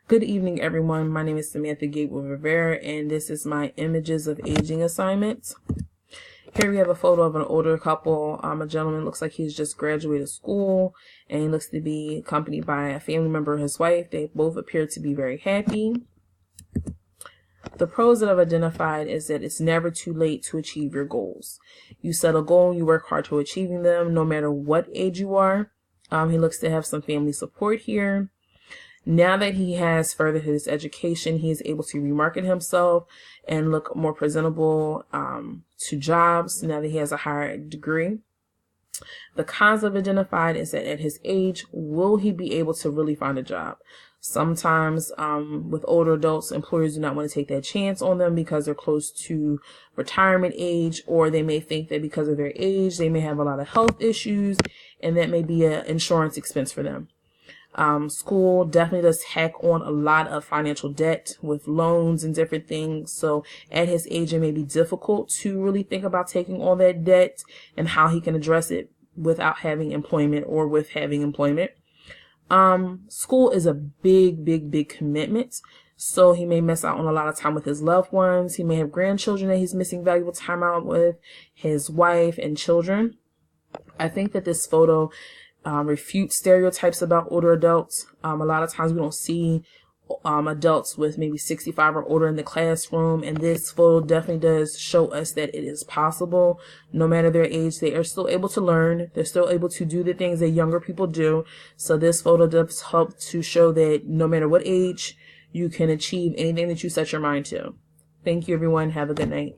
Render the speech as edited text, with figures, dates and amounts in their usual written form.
Good evening, everyone. My name is Samantha Gatewood-Rivera, and this is my Images of Aging assignment. Here we have a photo of an older couple. A gentleman looks like he's just graduated school, and he looks to be accompanied by a family member of his wife. They both appear to be very happy. The pros that I've identified is that it's never too late to achieve your goals. You set a goal, you work hard to achieving them, no matter what age you are. He looks to have some family support here. Now that he has furthered his education, he is able to remarket himself and look more presentable to jobs now that he has a higher degree. The cons I've identified is that at his age, will he be able to really find a job? Sometimes with older adults, employers do not want to take that chance on them because they're close to retirement age, or they may think that because of their age, they may have a lot of health issues, and that may be an insurance expense for them. School definitely does tack on a lot of financial debt with loans and different things. So at his age, it may be difficult to really think about taking all that debt and how he can address it without having employment or with having employment. School is a big commitment. So he may miss out on a lot of time with his loved ones. He may have grandchildren that he's missing valuable time out with, his wife and children. I think that this photo refutes stereotypes about older adults. A lot of times we don't see adults with maybe 65 or older in the classroom, and this photo definitely does show us that it is possible. No matter their age, they are still able to learn. They're still able to do the things that younger people do. So this photo does help to show that no matter what age, you can achieve anything that you set your mind to. Thank you, everyone. Have a good night.